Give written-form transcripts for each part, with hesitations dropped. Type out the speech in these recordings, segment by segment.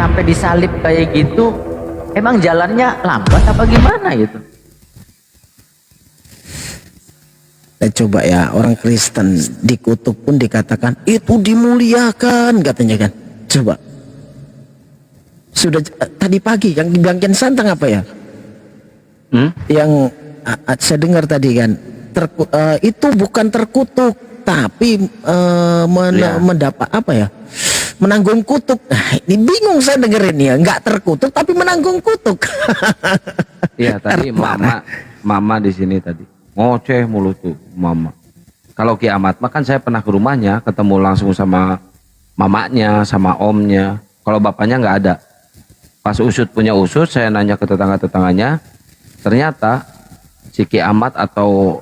sampai disalib kayak gitu, emang jalannya lambat apa gimana gitu? Nah, coba ya, orang Kristen dikutuk pun dikatakan itu dimuliakan katanya kan. Coba. Sudah tadi pagi yang dibilang Kian Santang apa ya? Yang saya dengar tadi kan, itu bukan terkutuk tapi mendapat apa ya? Menanggung kutuk. Nah, ini bingung saya dengerin ya, nggak terkutuk tapi menanggung kutuk. Iya tadi mama di sini tadi ngoceh mulu tuh mama. Kalau kiamat mah kan saya pernah ke rumahnya, ketemu langsung sama mamanya, sama omnya. Kalau bapaknya nggak ada. Pas usut punya usut, saya nanya ke tetangga-tetangganya, ternyata si kiamat atau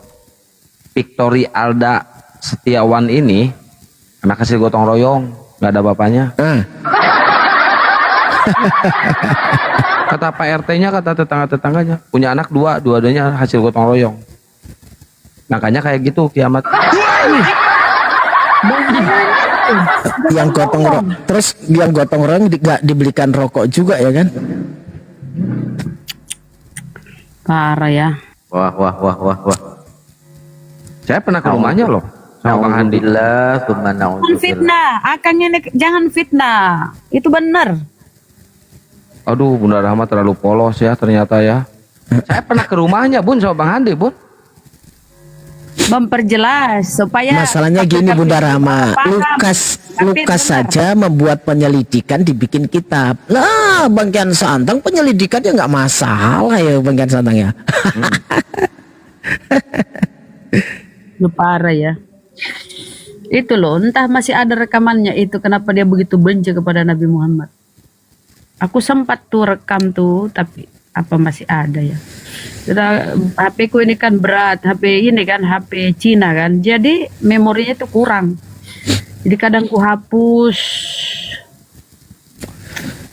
Victory Alda Setiawan ini anak hasil gotong royong, nggak ada bapaknya. Kata Pak RT-nya, kata tetangga-tetangganya, punya anak dua-duanya hasil gotong royong. Makanya kayak gitu kiamat. Yang gotong royong, terus yang gotong royong nggak dibelikan rokok juga ya kan? Parah ya. Wah. Saya pernah ke rumahnya loh sama Bang Handi. Jangan fitnah, akangnya jangan fitnah. Itu benar. Aduh, Bunda Rahma terlalu polos ya ternyata ya. Saya pernah ke rumahnya Bun sama Bang Handi Bun. Memperjelas supaya Masalahnya gini Bunda Rahma, Lukas saja membuat penyelidikan dibikin kitab. Lah Bang Kian Santang penyelidikannya nggak masalah ya Bang Kian Santang ya. Lu parah ya. Itu loh, entah masih ada rekamannya itu, kenapa dia begitu benci kepada Nabi Muhammad. Aku sempat tuh rekam tuh, tapi apa masih ada ya. Sudah, HP ku ini kan berat, HP ini kan HP Cina kan, jadi memorinya itu kurang. Jadi kadang ku hapus.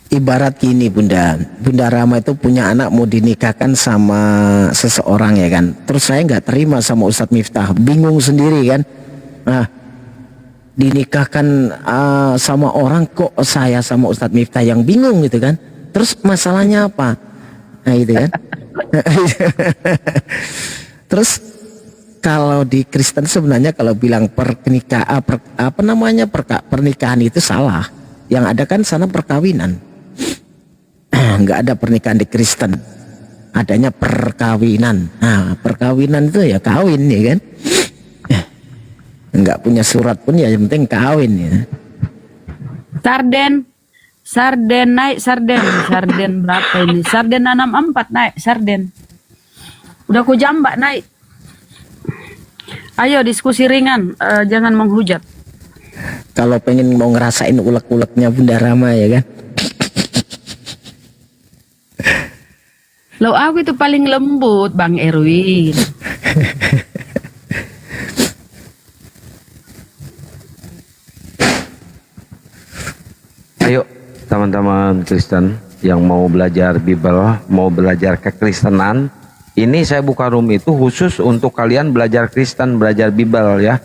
Ibarat gini Bunda Rama itu punya anak mau dinikahkan sama seseorang ya kan. Terus saya nggak terima sama Ustadz Miftah, bingung sendiri kan. Nah, dinikahkan sama orang kok saya sama Ustadz Miftah yang bingung gitu kan. Terus masalahnya apa? Nah itu kan. Terus kalau di Kristen sebenarnya kalau bilang pernikahan itu salah. Yang ada kan sana perkawinan. Nggak ada pernikahan di Kristen, adanya perkawinan. Nah perkawinan itu ya kawin ya kan. Nggak punya surat pun ya yang penting kawin ya. Sarden naik, sarden berapa ini? Sarden 64 naik, sarden. Udah ku jambak naik. Ayo diskusi ringan, jangan menghujat. Kalau pengen mau ngerasain ulek-uleknya Bunda Rama ya kan. Lo aku itu paling lembut Bang Erwin. Ayo teman-teman Kristen yang mau belajar Bible, mau belajar kekristenan, ini saya buka room itu khusus untuk kalian belajar Kristen, belajar Bible ya.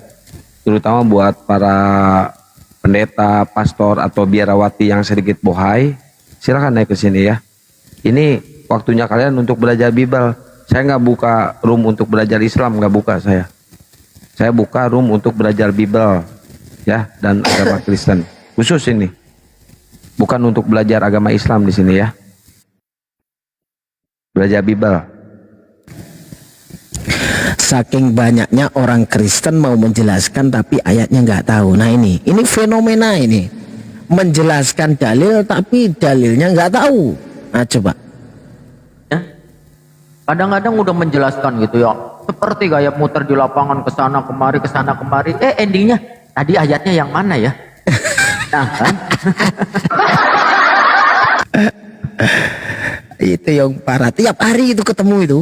Terutama buat para pendeta, pastor atau biarawati yang sedikit bohai, silakan naik ke sini ya. Ini waktunya kalian untuk belajar Bible. Saya nggak buka room untuk belajar Islam, nggak buka saya. Saya buka room untuk belajar Bible ya dan agama Kristen. Khusus ini. Bukan untuk belajar agama Islam di sini ya. Belajar Bible. Saking banyaknya orang Kristen mau menjelaskan tapi ayatnya nggak tahu. Nah ini fenomena ini. Menjelaskan dalil tapi dalilnya nggak tahu. Nah coba. Kadang-kadang udah menjelaskan gitu ya, seperti gaya muter di lapangan kesana kemari, endingnya tadi ayatnya yang mana ya? Nah kan? Itu yang parah, tiap hari itu ketemu itu,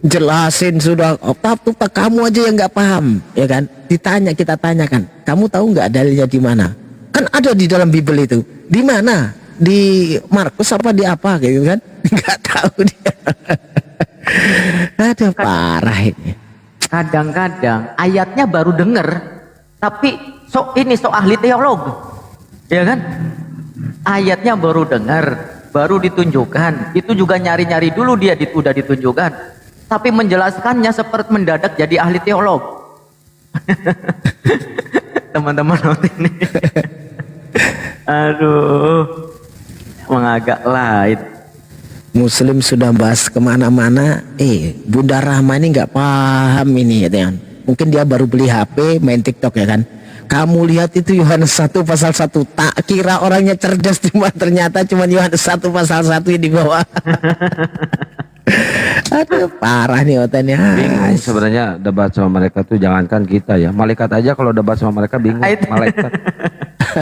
jelasin sudah, tapi kamu aja yang nggak paham, ya kan? Kita tanyakan, kamu tahu nggak dalilnya di mana? Kan ada di dalam Bible itu, di mana? Di Markus apa di apa gitu kan? Nggak tahu dia. Ada parah ini. Kadang-kadang ayatnya baru denger, tapi so ahli teolog, ya kan? Ayatnya baru dengar, baru ditunjukkan. Itu juga nyari-nyari dulu dia udah ditunjukkan. Tapi menjelaskannya seperti mendadak jadi ahli teolog. Teman-teman note ini. Aduh, mengagak lain. Muslim sudah bahas kemana-mana, Bunda Rahma ini nggak paham ini, ya kan? Mungkin dia baru beli HP, main TikTok ya kan. Kamu lihat itu Yohanes 1 pasal 1, tak kira orangnya cerdas, cuma ternyata cuma Yohanes 1 pasal 1 yang di bawah. Aduh, parah nih otennya. Bingung sebenarnya debat sama mereka tuh, jangankan kita ya, malaikat aja kalau debat sama mereka bingung. Malaikat.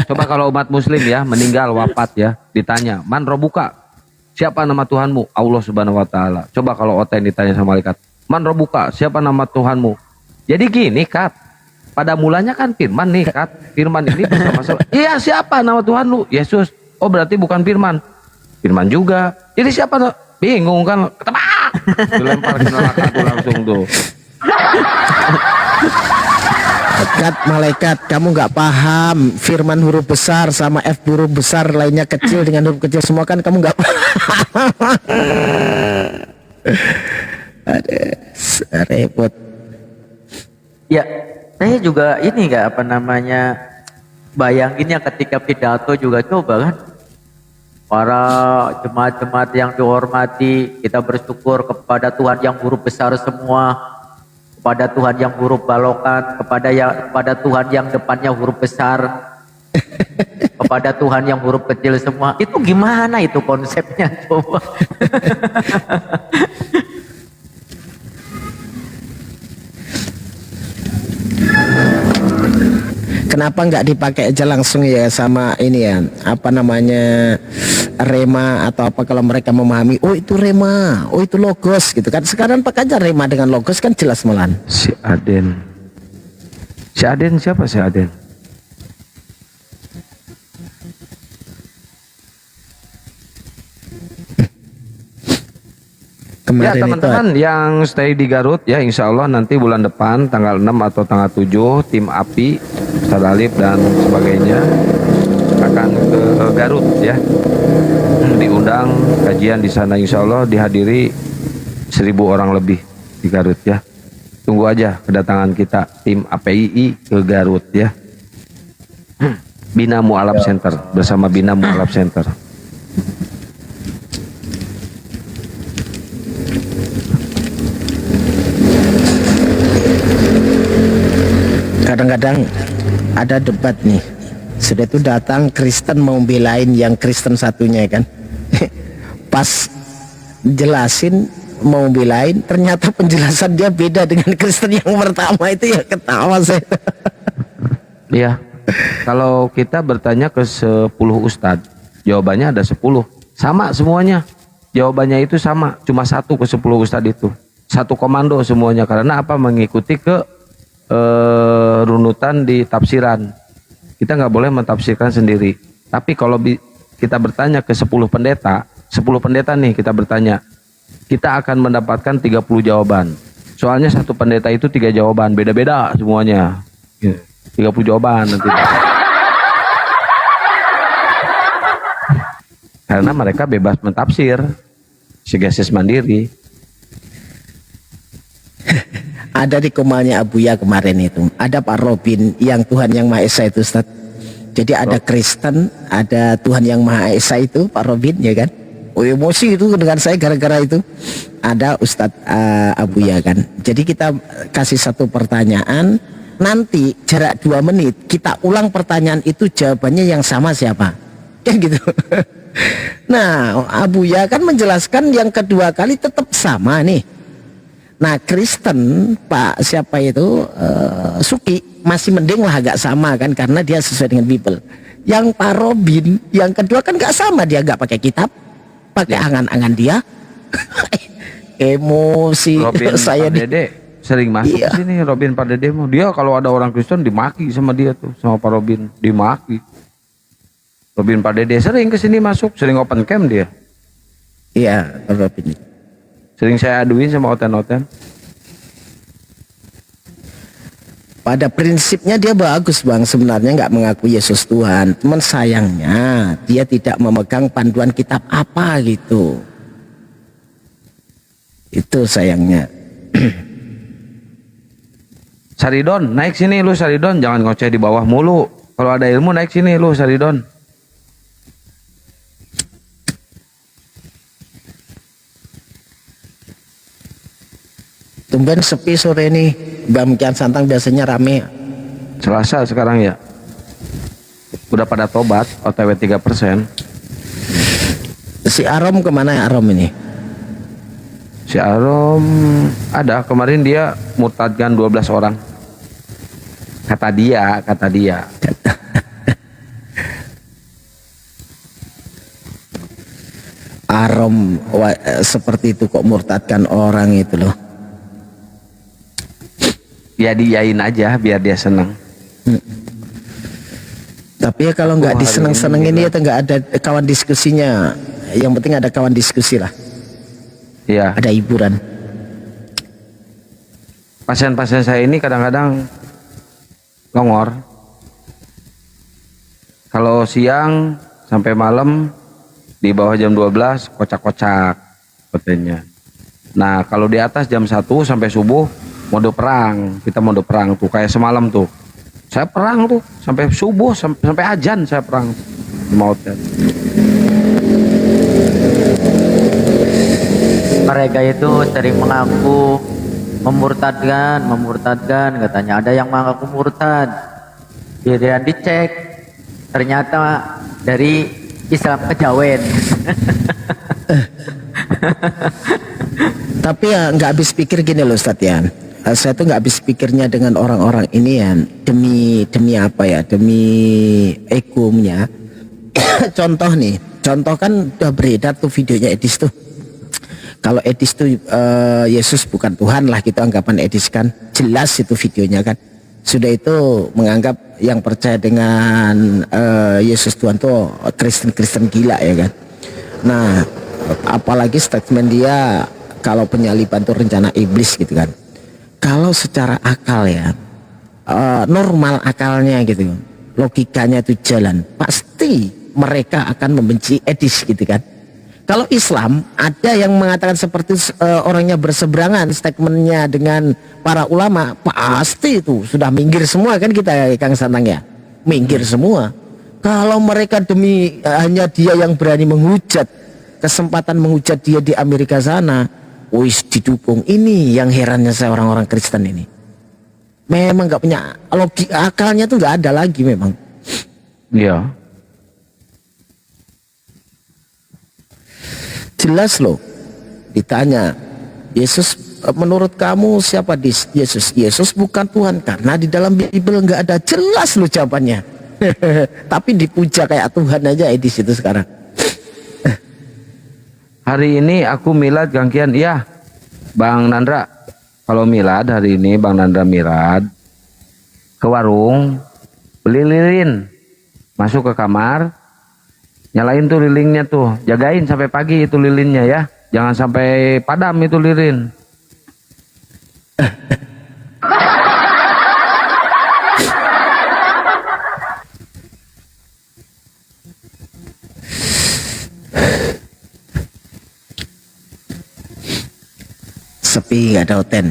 Coba kalau umat muslim ya meninggal wafat ya, ditanya, "Man robuka?" Siapa nama Tuhanmu? Allah Subhanahu wa taala. Coba kalau oten ditanya sama malaikat, "Man robuka?" Siapa nama Tuhanmu? Jadi gini, Kat. Pada mulanya kan firman nih, Kat. Firman ini bersama-sama. Iya, siapa nama Tuhanmu? Yesus. Oh, berarti bukan firman. Firman juga. Jadi siapa? Bingung kan? Ketebak. Dilempar ke neraka tuh langsung tuh. Kat, malaikat, kamu nggak paham firman huruf besar sama F huruf besar lainnya kecil dengan huruf kecil semua kan kamu nggak paham. Aduh, repot. Ya, saya juga ini nggak apa namanya, bayanginnya ketika pidato juga coba kan. Para jemaat-jemaat yang dihormati, kita bersyukur kepada Tuhan yang huruf besar semua, kepada Tuhan yang huruf balokan, kepada Tuhan yang depannya huruf besar, kepada Tuhan yang huruf kecil semua. Itu gimana itu konsepnya coba? Kenapa nggak dipakai aja langsung ya sama ini ya, apa namanya, rema atau apa, kalau mereka memahami, oh itu rema, oh itu logos gitu kan. Sekarang pakai aja rema dengan logos kan jelas malan. Si Aden siapa si Aden? Ya Kemarin teman-teman yang stay di Garut ya, insya Allah nanti bulan depan tanggal 6 atau tanggal 7 tim API, Ustadz Alif dan sebagainya akan ke Garut ya, diundang kajian di sana, insya Allah dihadiri 1.000 orang lebih di Garut ya. Tunggu aja kedatangan kita tim APII ke Garut ya. Bina Mu'alaf Center, bersama Bina Mu'alaf Center. kadang-kadang ada debat nih, sudah itu datang Kristen mau belain yang Kristen satunya kan. Pas jelasin mau belain, ternyata penjelasan dia beda dengan Kristen yang pertama, itu ya ketawa saya. Iya, kalau kita bertanya ke 10 ustadz, jawabannya ada 10, sama semuanya, jawabannya itu sama, cuma satu ke 10 ustadz itu, satu komando semuanya. Karena apa? Mengikuti ke runutan di tafsiran. Kita nggak boleh mentafsirkan sendiri. Tapi kalau kita bertanya ke 10 pendeta, 10 pendeta nih kita bertanya, kita akan mendapatkan 30 jawaban. Soalnya satu pendeta itu 3 jawaban, beda-beda semuanya. 30 jawaban nanti. Karena mereka bebas mentafsir, segesis mandiri. Ada di Komalnya Abuya kemarin itu, ada Pak Robin yang Tuhan Yang Maha Esa itu Ustaz. Jadi ada Kristen, ada Tuhan Yang Maha Esa itu Pak Robin ya kan. Oh, emosi itu dengan saya gara-gara itu. Ada Ustadz Abuya kan. Jadi kita kasih satu pertanyaan, nanti jarak 2 menit kita ulang pertanyaan itu, jawabannya yang sama siapa, kan gitu. Nah Abuya kan menjelaskan yang kedua kali tetap sama nih. Nah Kristen Pak siapa itu Suki masih mending lah, agak sama kan, karena dia sesuai dengan Bible. Yang Pak Robin yang kedua kan nggak sama, dia nggak pakai kitab, pakai angan-angan dia. Emosi. Robin saya Pak Dede sering masuk ke sini. Robin Pak Dede mau, dia kalau ada orang Kristen dimaki sama dia tuh, sama Pak Robin dimaki. Robin Pak Dede sering ke sini masuk, sering open camp dia. Iya, Pak Robin. Sering saya aduin sama oten-oten. Pada prinsipnya dia bagus bang, sebenarnya nggak mengaku Yesus Tuhan, cuman sayangnya dia tidak memegang panduan kitab apa gitu. Itu sayangnya. Saridon, naik sini lu Saridon, jangan ngoceh di bawah mulu. Kalau ada ilmu naik sini lu Saridon. Tumben sepi sore ini, Bang Kian Santang biasanya rame. Selasa sekarang ya. Udah pada tobat, OTW 3%. Si Arom kemana ya Arom ini? Si Arom ada, kemarin dia murtadkan 12 orang. Kata dia. Arom seperti itu kok murtadkan orang itu loh. Ya diyain aja biar dia senang. Tapi ya kalau nggak diseneng-senengin ya nggak ada kawan diskusinya. Yang penting ada kawan diskusi lah. Iya. Ada hiburan. Pasien-pasien saya ini kadang-kadang longor. Kalau siang sampai malam di bawah jam 12 kocak-kocak katanya. Nah kalau di atas jam 1 sampai subuh mode perang. Kita mode perang tuh kayak semalam tuh. Saya perang tuh sampai subuh sampai azan saya perang. Mautnya. Mereka itu sering mengaku memurtadkan katanya. Ada yang mengaku murtad. Kemudian dicek ternyata dari Islam kejawen. Tapi ya nggak habis pikir gini loh Ustadz ya. Saya tuh nggak habis pikirnya dengan orang-orang ini ya, demi apa ya, demi egonya. Contoh kan udah beredar tuh videonya Edis tuh. Kalau Edis tuh Yesus bukan Tuhan lah gitu anggapan Edis kan, jelas itu videonya kan. Sudah itu menganggap yang percaya dengan Yesus Tuhan tuh Kristen gila ya kan. Nah apalagi statement dia kalau penyaliban tuh rencana iblis gitu kan. Kalau secara akal ya, normal akalnya gitu, logikanya itu jalan, pasti mereka akan membenci Edis gitu kan. Kalau Islam ada yang mengatakan seperti orangnya berseberangan statementnya dengan para ulama, pasti itu sudah minggir semua kan kita Kang Santang ya, minggir semua. Kalau mereka demi hanya dia yang berani menghujat, kesempatan menghujat dia di Amerika sana, wis didukung. Ini yang herannya saya orang-orang Kristen ini. Memang nggak punya logika, akalnya tuh nggak ada lagi memang. Iya. Jelas loh. Ditanya, Yesus menurut kamu siapa Yesus? Yesus bukan Tuhan karena di dalam Bible nggak ada, jelas loh jawabannya. Tapi dipuja kayak Tuhan aja di situ sekarang. Hari ini aku milad Gangkian, iya Bang Nandra. Kalau milad hari ini Bang Nandra milad ke warung, beli lilin, masuk ke kamar, nyalain tuh lilinnya tuh, jagain sampai pagi itu lilinnya ya, jangan sampai padam itu lilin. Sepi, nggak ada hotel.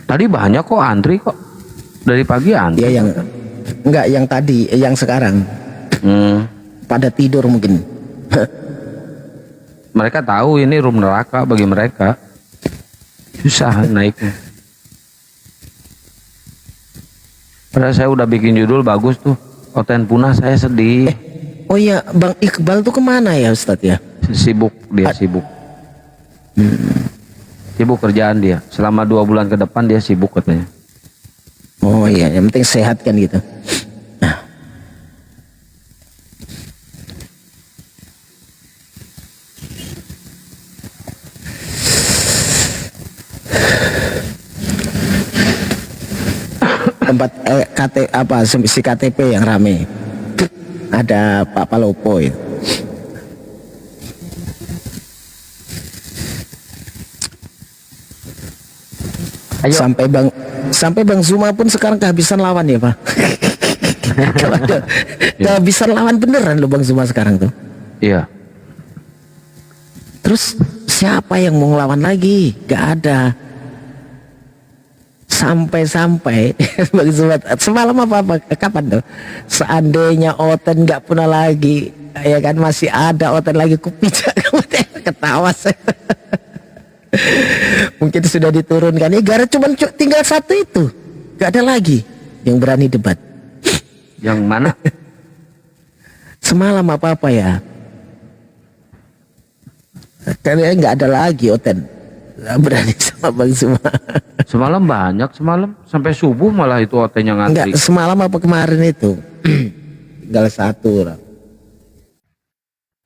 Tadi banyak kok antri kok. Dari pagi antri. Ya yang enggak, yang tadi, yang sekarang. Pada tidur mungkin. Mereka tahu ini room neraka bagi mereka. Susah naiknya. Padahal saya udah bikin judul bagus tuh. Oten punah saya sedih. Oh iya, Bang Iqbal tuh kemana ya Ustadz ya? Sibuk dia, sibuk. Sibuk kerjaan dia. Selama 2 bulan ke depan dia sibuk katanya. Oh iya, yang penting sehat kan gitu. Nah. Tempat si KTP yang rame. Ada Pak Palopo itu. Ayo. Sampai Bang Zuma pun sekarang kehabisan lawan ya Pak. Kalau ada kehabisan lawan beneran loh Bang Zuma sekarang tuh. Iya. Terus siapa yang mau ngelawan lagi? Gak ada. Sampai-sampai Bang Zuma semalam apa kapan tuh? Seandainya Oten gak punah lagi, ya kan masih ada Oten lagi, kupijak ketawa saya. Mungkin sudah diturunkan. Ya gara cuma tinggal satu itu, gak ada lagi yang berani debat. Yang mana? Semalam apa ya? Karena nggak ada lagi Oten berani sama Bang Zuma. Semalam banyak, semalam sampai subuh malah itu OT-nya ngantri. Enggak, semalam apa kemarin itu? Tinggal satu orang.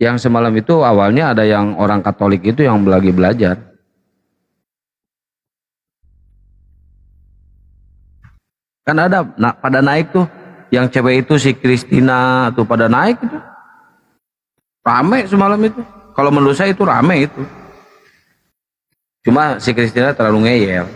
Yang semalam itu awalnya ada yang orang Katolik itu yang lagi belajar. Kan ada pada naik tuh, yang cewek itu si Kristina tuh pada naik itu. Rame semalam itu. Kalau menurut saya itu rame itu. Cuma si Kristina terlalu ngeyel.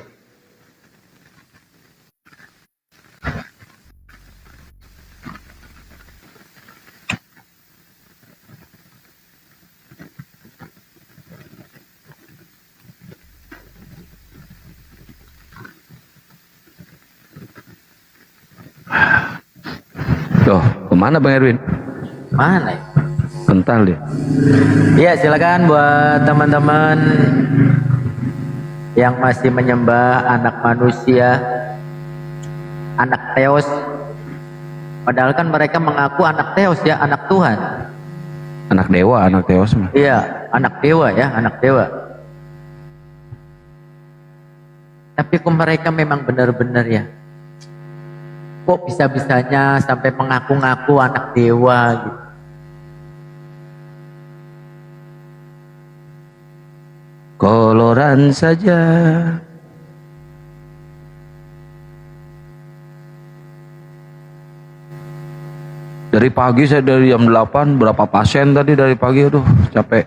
Tuh, kemana Bang Erwin? Mana ya? Kental dia. Iya, silakan buat teman-teman yang masih menyembah anak manusia, anak Theos. Padahal kan mereka mengaku anak Theos ya, anak Tuhan. Anak dewa, anak Theos mah. Iya, anak dewa ya, anak dewa. Tapi kok mereka memang benar-benar ya, kok bisa-bisanya sampai mengaku-ngaku anak dewa gitu. Koloran saja. Dari pagi saya dari jam 8, berapa pasien tadi dari pagi, aduh capek.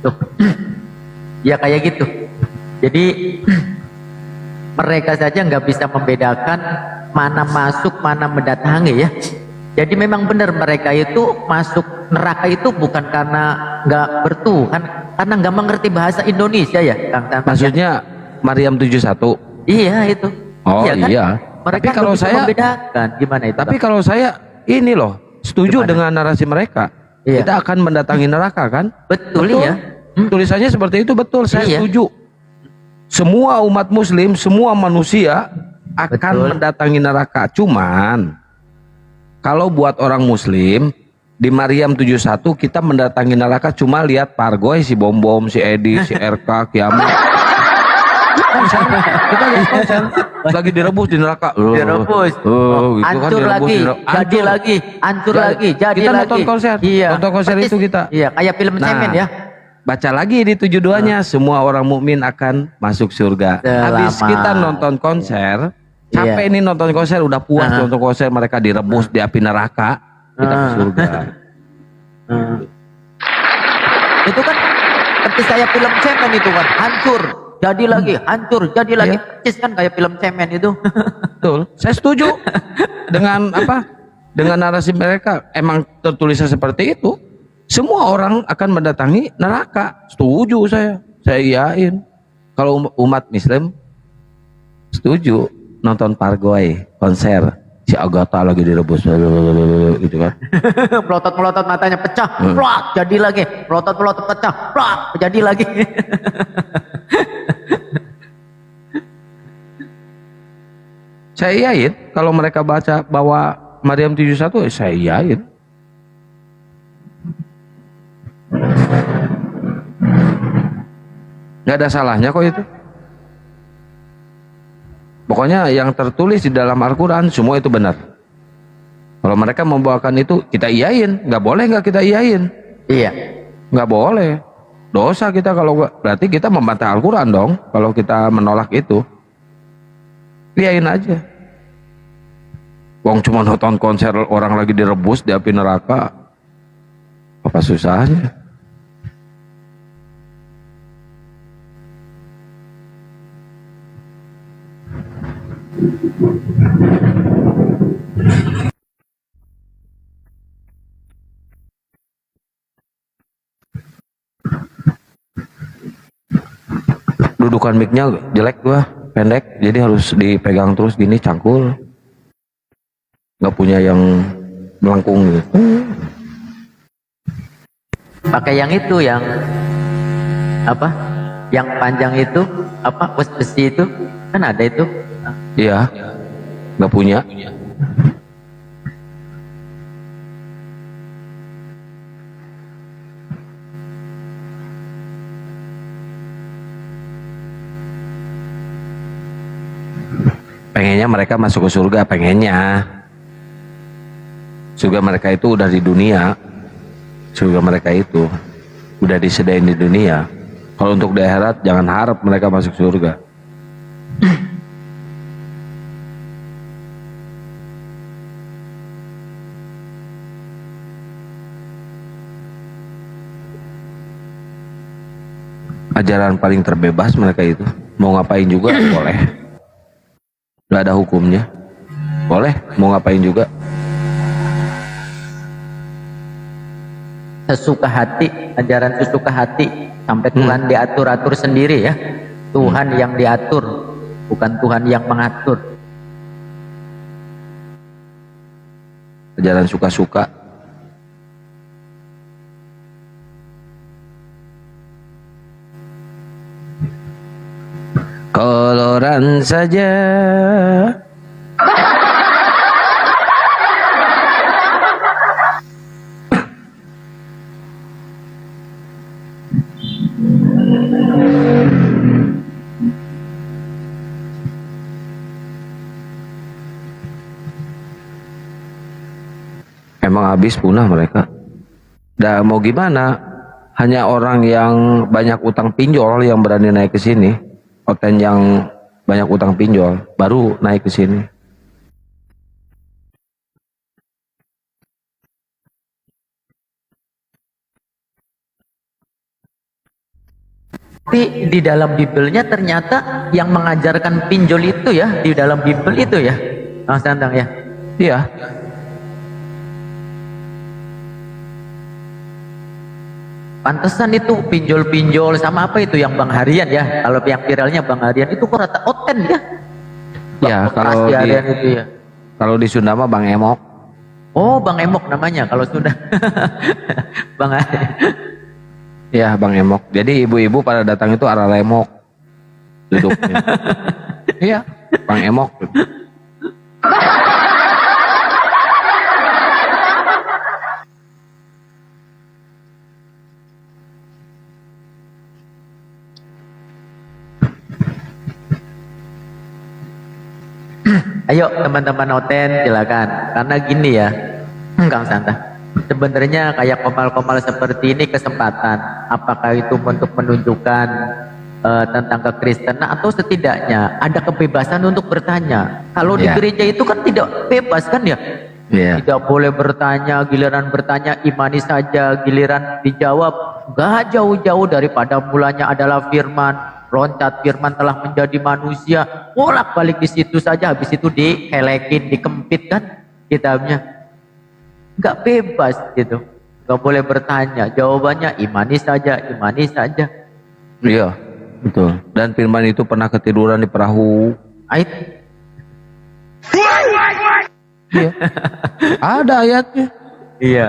Tuh. Ya kayak gitu. Jadi mereka saja nggak bisa membedakan mana masuk, mana mendatangi ya. Jadi memang benar mereka itu masuk neraka itu bukan karena nggak bertuhan, karena nggak mengerti bahasa Indonesia ya, Kang Tan. Maksudnya Maryam 71. Iya itu. Oh iya. Kan? iya. Mereka Tapi kalau nggak bisa saya membedakan gimana itu. Tapi Kang? kalau saya ini loh, setuju Gimana? dengan narasi mereka. Iya. Kita akan mendatangi neraka kan? Betul ya. Tulisannya seperti itu, betul. Saya Iya. setuju. Semua umat muslim, semua manusia akan Betul. mendatangi neraka. Cuman kalau buat orang muslim di Maryam 71 kita mendatangi neraka cuma lihat Pargoy, si Bom Bom, si Edi, si RK, Kiamat. Konser. Kita lihat konser lagi direbus di neraka. Direbus. Gitu kan, Hancur direbus lagi, di neraka. jadi Hancur. lagi, hancur Jadi, lagi, jadi kita lagi. nonton konser. Iya. Nonton konser Persis. itu kita. Iya, kayak film cemen ya. Baca lagi di 72-nya, semua orang mukmin akan masuk surga. Habis Selamat. kita nonton konser, capek Iya. nih nonton konser, udah puas nonton konser, mereka direbus di api neraka, kita ke surga. Itu kan seperti saya film cemen itu kan, hancur, jadi lagi, hancur, jadi lagi. Iya. Persis kan kayak film cemen itu. Betul, saya setuju dengan apa? Dengan narasi mereka, emang tertulisnya seperti itu. Semua orang akan mendatangi neraka. Setuju saya iyain. Kalau umat Muslim setuju nonton Pargoy konser si Agatha lagi direbus gitu kan. Melotot-melotot matanya pecah, plak, jadi lagi. Melotot-melotot pecah, plak, jadi lagi. Saya iyain kalau mereka baca bahwa Maryam 71, saya iyain. Nggak ada salahnya kok itu. Pokoknya yang tertulis di dalam Al-Quran semua itu benar. Kalau mereka membawakan itu kita iyain, nggak boleh nggak kita iyain, Iya. nggak boleh. Dosa kita kalau berarti kita membantah Al-Quran dong. Kalau kita menolak itu, iyain aja. Wong cuma nonton konser orang lagi direbus di api neraka, Apa susahnya? Dudukan mic-nya jelek gua, pendek, jadi harus dipegang terus gini, cangkul. Nggak punya yang melengkung gitu. Pakai yang itu, yang apa? Yang panjang itu, apa? Besi itu kan ada itu. Iya, nggak punya. Pengennya mereka masuk ke surga, pengennya. Surga mereka itu udah di dunia. Surga mereka itu udah disediain di dunia. Kalau untuk di akhirat jangan harap mereka masuk surga. Ajaran paling terbebas mereka itu. Mau ngapain juga boleh. Gak ada hukumnya. Boleh, mau ngapain juga. Sesuka hati, ajaran sesuka hati, sampai Tuhan diatur-atur sendiri ya. Tuhan yang diatur, bukan Tuhan yang mengatur. Ajaran suka-suka. Koloran saja. Emang habis punah mereka. Dah mau gimana? Hanya orang yang banyak utang pinjol yang berani naik ke sini. Oten yang banyak utang pinjol baru naik ke sini. Tapi di dalam Bibelnya ternyata yang mengajarkan pinjol itu ya, di dalam Bibel itu ya, Mas Santang ya. Iya. Pantesan itu pinjol-pinjol sama apa itu yang Bang Harian ya. Kalau yang viralnya Bang Harian itu kok rata oten ya. Ya, kalau di Harian itu ya. Kalau di Sunda mah Bang Emok. Oh, Bang Emok namanya kalau sudah. Bang Harian. Ya, Bang Emok. Jadi ibu-ibu pada datang itu arah lemok duduknya. Iya, Bang Emok. Ayo teman-teman Oten silakan. Karena gini ya, Kang Santa. Sebenarnya kayak komal-komal seperti ini kesempatan. Apakah itu untuk menunjukkan tentang kekristenan atau setidaknya ada kebebasan untuk bertanya. Kalau di gereja itu kan tidak bebas kan ya? Tidak boleh bertanya, giliran bertanya imani saja, giliran dijawab gak jauh-jauh daripada mulanya adalah firman. Loncat firman telah menjadi manusia, bolak-balik di situ saja, habis itu dihelekin, dikempit kan kitabnya. Nggak bebas gitu, nggak boleh bertanya, jawabannya imani saja, imani saja. Iya, betul. Dan firman itu pernah ketiduran di perahu. Ayat. Iya. Ada ayatnya. Iya.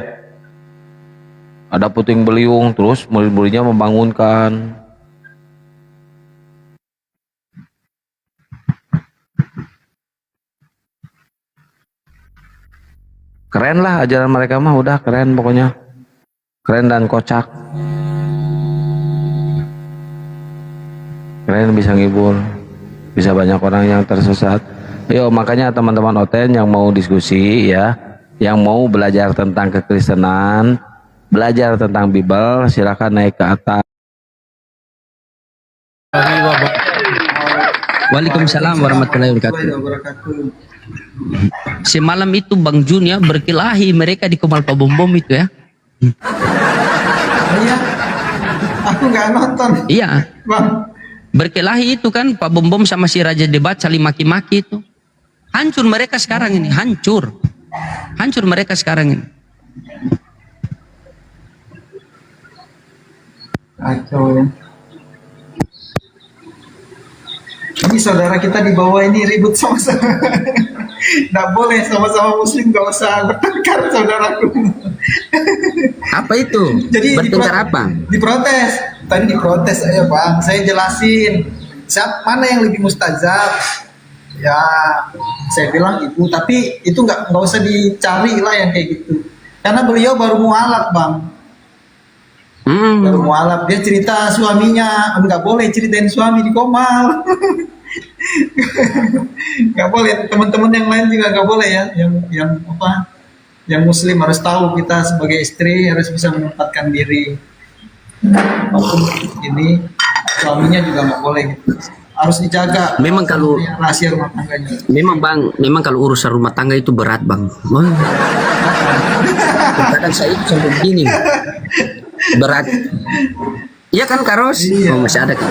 Ada puting beliung, terus murid-muridnya membangunkan. Keren lah ajaran mereka mah, udah keren pokoknya. Keren dan kocak. Keren, bisa ngibur. Bisa banyak orang yang tersesat. Yo, makanya teman-teman Oten yang mau diskusi ya, yang mau belajar tentang kekristenan, belajar tentang Bible, silakan naik ke atas. Waalaikumsalam warahmatullahi wabarakatuh. Semalam itu Bang Jun ya berkelahi mereka di Komal Pabombom itu ya. Iya, aku nggak nonton, Iya, Bang. berkelahi itu kan Pak Bom Bom sama si Raja Debat saling maki-maki itu. Hancur mereka sekarang ini, hancur. Hancur mereka sekarang ini. Kacau ya. Ini saudara kita di bawah ini ribut sama-sama. Nggak boleh sama-sama muslim, nggak usah bertengkar saudaraku. Apa itu? Jadi bertengkar apa? Diprotes. Tadi diprotes ya Bang. Saya jelasin. Mana yang lebih mustajab? Ya, saya bilang ibu. Tapi itu nggak usah dicari lah yang kayak gitu. Karena beliau baru mualaf Bang. Baru mualaf. Dia cerita suaminya. Nggak boleh ceritain suami di Komal. Nggak boleh. Teman-teman yang lain juga nggak boleh ya. Yang muslim harus tahu kita sebagai istri harus bisa menempatkan diri. Maupun ini suaminya juga nggak boleh gitu. Harus dijaga. Memang kalau rahasia rumah tangganya. Memang Bang, memang kalau urusan rumah tangga itu berat Bang. Kadang saya itu sampai begini. Berat. Iya kan Karos? Iya. Oh, masih ada kan?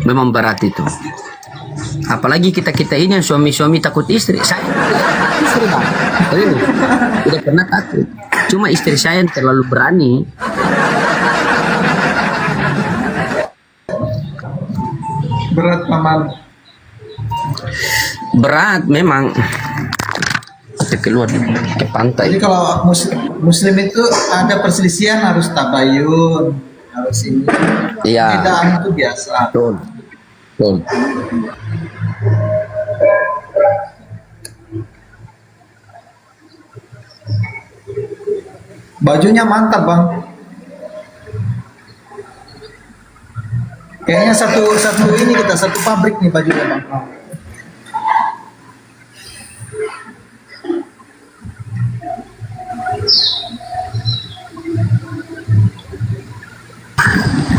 Memang berat itu. Apalagi kita ini yang suami-suami takut istri. Saya istri Bang. Tidak pernah takut. Cuma istri saya yang terlalu berani. Berat Paman. Berat memang. Kita keluar ke pantai. Jadi kalau muslim itu ada perselisihan harus tabayun, harus ini. Iya. Perbedaan itu biasa. Betul. Betul. Bajunya mantap Bang. Kayaknya satu ini kita satu pabrik nih bajunya Bang.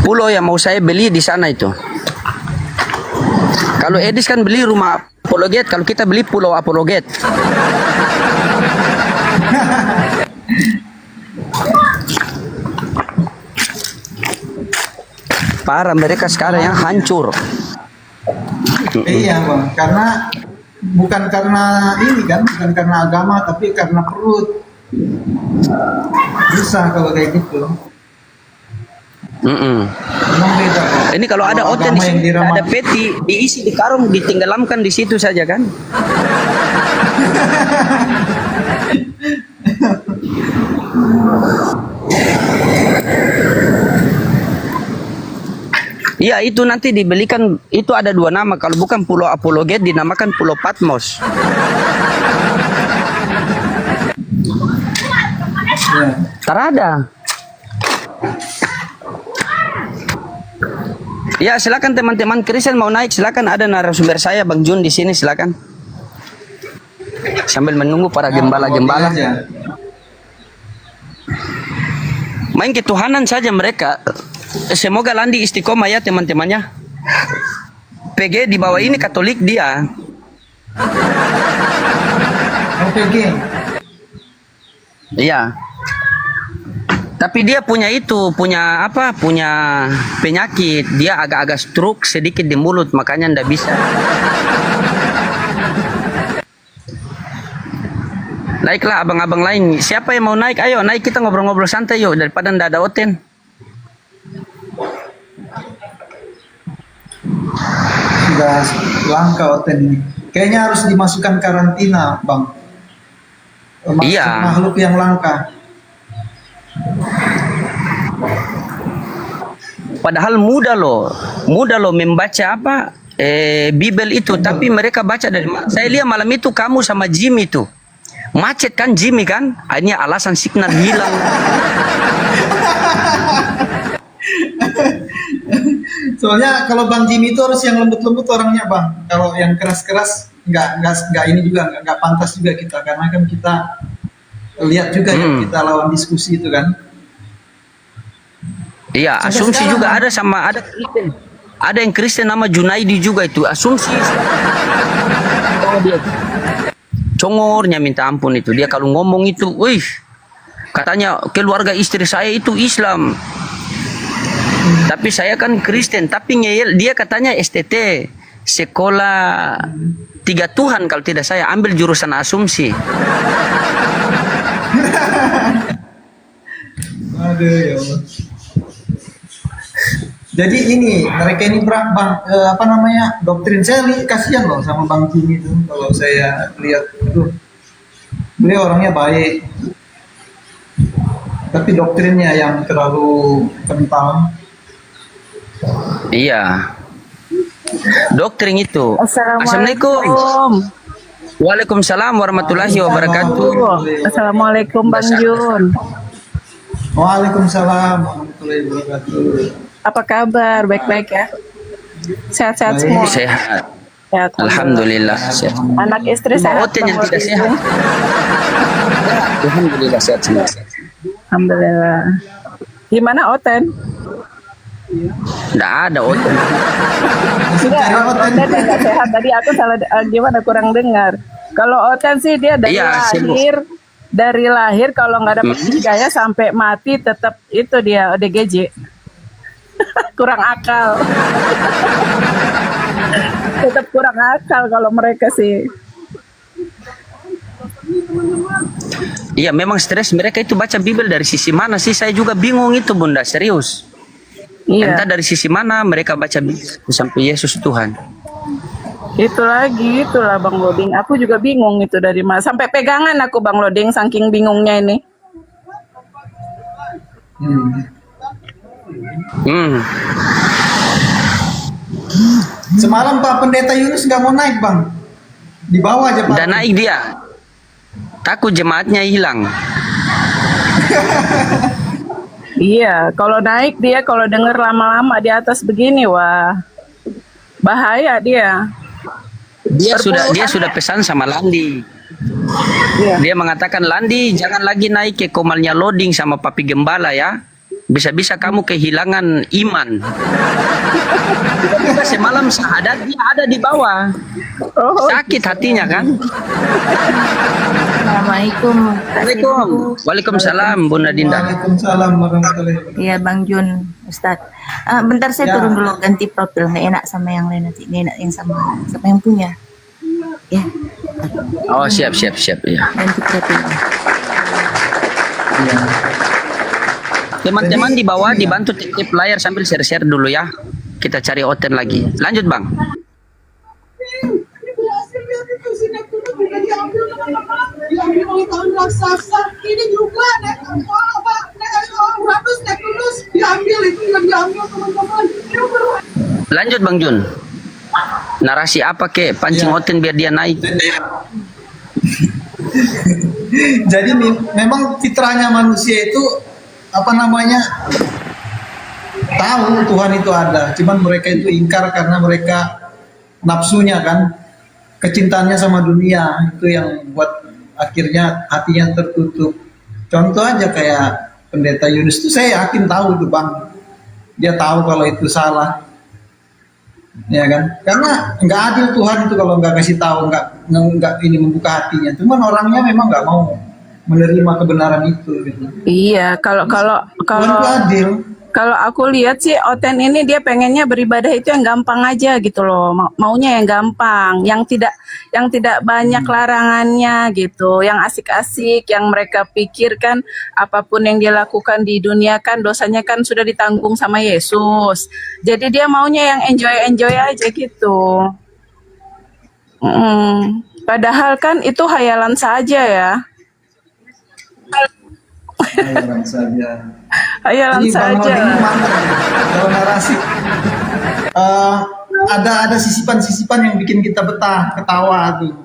Pulau yang mau saya beli di sana itu. Kalau Edis kan beli rumah Apologet, kalau kita beli Pulau Apologet. Parah mereka sekarang yang hancur. Iya Bang, karena bukan karena ini kan, bukan karena agama tapi karena perut. Bisa kalau kayak gitu. Memang beda. Bang. Ini kalau ada oten di agama yang sini, diramah- ada peti, diisi di karung, ditinggalamkan di situ saja kan? Iya itu nanti dibelikan, itu ada dua nama, kalau bukan Pulau Apologet dinamakan Pulau Patmos. Ya. Terada. Ya silakan teman-teman Kristen mau naik, silakan, ada narasumber saya Bang Jun di sini, silakan. Sambil menunggu para gembala-gembala. Aja. Main ketuhanan saja mereka. Semoga Landi istiqomah ya teman-temannya. PG di bawah ini Katolik dia. OPG. Iya. Tapi dia punya itu, punya apa? Punya penyakit. Dia agak-agak stroke sedikit di mulut, makanya ndak bisa. Naiklah abang-abang lain. Siapa yang mau naik? Ayo naik, kita ngobrol-ngobrol santai yuk, daripada ndak ada oten. Sudah langka hotel ini. Kayaknya harus dimasukkan karantina, Bang. Iya. Makhluk yang langka. Padahal mudah loh membaca apa Bible itu, tapi mereka baca dari. Saya lihat malam itu kamu sama Jimmy itu macet kan, Jimmy kan, akhirnya alasan signal hilang. Soalnya kalau Bang Jimmy itu harus yang lembut-lembut orangnya, Bang. Kalau yang keras-keras nggak ini juga nggak pantas juga kita, karena kan kita lihat juga ya kita lawan diskusi itu kan. Iya, Sampai asumsi sekarang, juga Bang. ada sama ada Kristen. Ada yang Kristen nama Junaidi juga itu asumsi. Oh, dia congornya minta ampun itu. Dia kalau ngomong itu, wih, Katanya keluarga istri saya itu Islam. Tapi saya kan Kristen. Tapi ngeyel, dia katanya STT. Sekolah 3 Tuhan kalau tidak saya ambil jurusan asumsi. Aduh ya Allah. Jadi ini mereka ini bang, apa namanya, doktrin saya kasihan loh sama Bang Jimmy itu. Kalau saya lihat itu, beliau orangnya baik, tapi doktrinnya yang terlalu kental. Iya. Doktrin itu. Assalamualaikum. Waalaikumsalam warahmatullahi wabarakatuh. Assalamualaikum Bang Jun. Waalaikumsalam warahmatullahi wabarakatuh. Apa kabar? Baik-baik ya? Sehat-sehat semua? Sehat. Sehat. Alhamdulillah sehat. Anak istri Cuma sehat? Oten yang Bang tidak Rodin? sehat. Alhamdulillah sehat semua. Alhamdulillah. Gimana Oten? Tidak ada Oten. Enggak, Oten nggak sehat. Tadi aku salah, gimana, kurang dengar. Kalau Oten sih dia dari Iya, lahir kalau nggak dapat hidayah sampai mati tetap itu dia ODGJ. Kurang akal. Tetap kurang akal kalau mereka sih. Iya memang stres mereka itu baca Bible dari sisi mana sih? Saya juga bingung itu Bunda, serius. Iya. Entah dari sisi mana mereka baca Bible sampai Yesus Tuhan. Itu lagi, itulah Bang Loding. Aku juga bingung itu dari mana. Sampai pegangan aku Bang Loding, saking bingungnya ini. Semalam Pak Pendeta Yunus nggak mau naik Bang, di bawah aja Pak. Dan naik dia. Takut jemaatnya hilang. Iya, kalau naik dia, kalau denger lama-lama di atas begini, wah bahaya dia. Dia sudah pesan sama Landi. Iya. Dia mengatakan, Landi jangan lagi naik ke komalnya loading sama Papi Gembala ya. Bisa-bisa kamu kehilangan iman. Tiba-tiba semalam syahadat dia ada di bawah. Oh, Sakit hatinya kan. Assalamualaikum. Assalamualaikum. Waalaikumsalam Bunda Dinda. Waalaikumsalam warahmatullahi wabarakatuh. Iya Bang Jun, Ustadz. Bentar saya turun dulu ganti profil. Nggak enak sama yang lain nanti. Nggak enak yang sama yang punya. Ya. Oh siap ya. Ganti profil. Teman-teman di bawah dibantu titip layar sambil share-share dulu ya. Kita cari Oten lagi. Lanjut Bang. Diambil oleh kaum raksasa. Ini juga diambil itu yang diambil teman-teman. Lanjut Bang Jun. Narasi apa ke pancing Oten biar dia naik? Jadi memang fitrahnya manusia itu apa namanya, tahu Tuhan itu ada, cuman mereka itu ingkar karena mereka nafsunya kan, kecintaannya sama dunia itu yang buat akhirnya hatinya tertutup. Contoh aja kayak Pendeta Yunus itu saya yakin tahu itu Bang, dia tahu kalau itu salah, ya kan? Karena nggak adil Tuhan itu kalau nggak kasih tahu, nggak ini membuka hatinya. Cuman orangnya memang nggak mau menerima kebenaran itu. Gitu. iya, kalau Tuhan itu adil. Kalau aku lihat sih Oten ini dia pengennya beribadah itu yang gampang aja gitu loh. Maunya yang gampang, yang tidak banyak larangannya gitu, yang asik-asik, yang mereka pikirkan apapun yang dia lakukan di dunia kan dosanya kan sudah ditanggung sama Yesus. Jadi dia maunya yang enjoy aja gitu. Padahal kan itu hayalan saja ya. Hayalan saja. Hayalan Jadi Bang saja. Loding ini mantap ya. Kalau narasi ada sisipan-sisipan yang bikin kita betah, ketawa tuh.